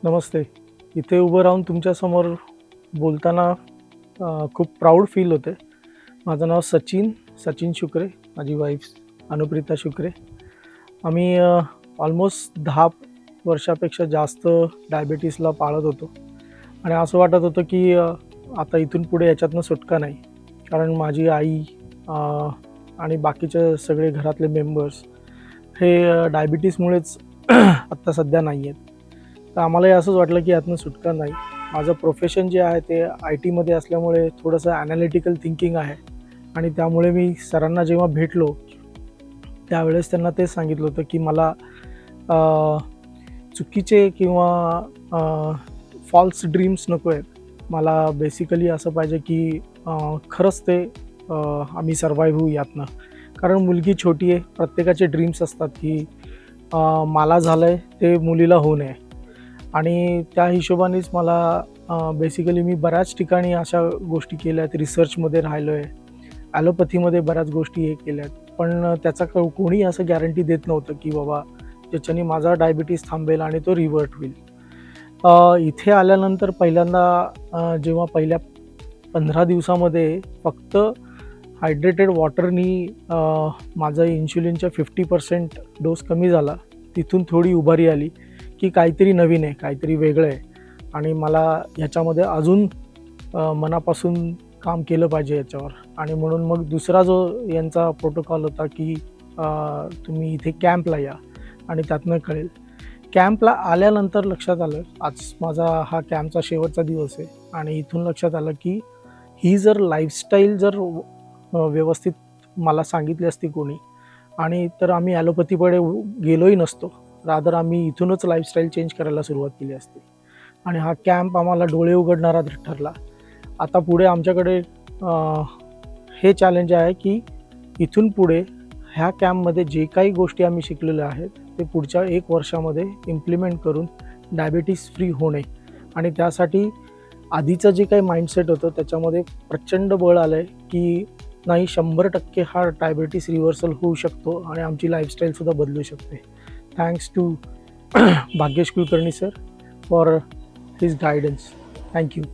नमस्ते. इथे उभं राहून तुमच्यासमोर बोलताना खूप प्राऊड फील होते. माझं नाव सचिन शुक्रे, माझी वाईफ अनुप्रिता शुक्रे. आम्ही ऑलमोस्ट 10 वर्षापेक्षा जास्त डायबिटीसला पाळत होतो आणि असं वाटत होतं की आता इथून पुढे याच्यातनं सुटका नाही. कारण माझी आई अ, आणि बाकीचे सगळे घरातले मेंबर्स हे डायबिटीसमुळेच आत्ता सध्या नाही आहेत. तर आम्हालाही असंच वाटलं की यातनं सुटका नाही. माझं प्रोफेशन जे आहे ते IT मध्ये असल्यामुळे थोडंसं ॲनालिटिकल थिंकिंग आहे आणि त्यामुळे मी सरांना जेव्हा भेटलो, त्यावेळेस त्यांना तेच सांगितलं होतं की मला अ, चुकीचे किंवा फॉल्स ड्रीम्स नको आहेत. मला बेसिकली असं पाहिजे की खरंच ते आम्ही सर्व्हाइव्ह होऊ यातनं. कारण मुलगी छोटी आहे, प्रत्येकाचे ड्रीम्स असतात की मला झालं आहे ते मुलीला होऊ नये. आणि त्या हिशोबानेच मला बेसिकली मी बऱ्याच ठिकाणी अशा गोष्टी केल्या आहेत. रिसर्चमध्ये राहिलो आहे, ॲलोपॅथीमध्ये बऱ्याच गोष्टी हे केल्या आहेत. पण त्याचा कोणी असं गॅरंटी देत नव्हतं की बाबा ज्याच्याने माझा डायबिटीस थांबेल आणि तो रिव्हर्ट होईल. इथे आल्यानंतर पहिल्यांदा जेव्हा पहिल्या 15 दिवसामध्ये फक्त हायड्रेटेड वॉटरनी माझं इन्शुलिनच्या 50% डोस कमी झाला. तिथून थोडी उभारी आली की काहीतरी नवीन आहे, काहीतरी वेगळं आहे आणि मला ह्याच्यामध्ये अजून मनापासून काम केलं पाहिजे याच्यावर. आणि म्हणून मग दुसरा जो यांचा प्रोटोकॉल होता की तुम्ही इथे कॅम्पला या आणि त्यातनं कळेल. कॅम्पला आल्यानंतर लक्षात आलं, आज माझा हा कॅम्पचा शेवटचा दिवस आहे आणि इथून लक्षात आलं की ही जर लाईफस्टाईल व्यवस्थित मला सांगितली असती कोणी आणि तर आम्ही ॲलोपॅथीकडे गेलोही नसतो. रादर आम्ही इथूनच लाईफस्टाईल चेंज करायला सुरुवात केली असती आणि हा कॅम्प आम्हाला डोळे उघडणारा ठरला. आता पुढे आमच्याकडे हे चॅलेंज आहे की इथून पुढे ह्या कॅम्पमध्ये जे काही गोष्टी आम्ही शिकलेल्या आहेत ते पुढच्या 1 वर्षामध्ये इम्प्लिमेंट करून डायबिटीस फ्री होणे आणि त्यासाठी आधीचं जे काही माइंडसेट होतं त्याच्यामध्ये प्रचंड बळ आलं आहे की नाही 100% हा डायबिटीस रिव्हर्सल होऊ शकतो आणि आमची लाईफस्टाईलसुद्धा बदलू शकते. Thanks to Bhagyesh Kulkarni sir for his guidance. Thank you.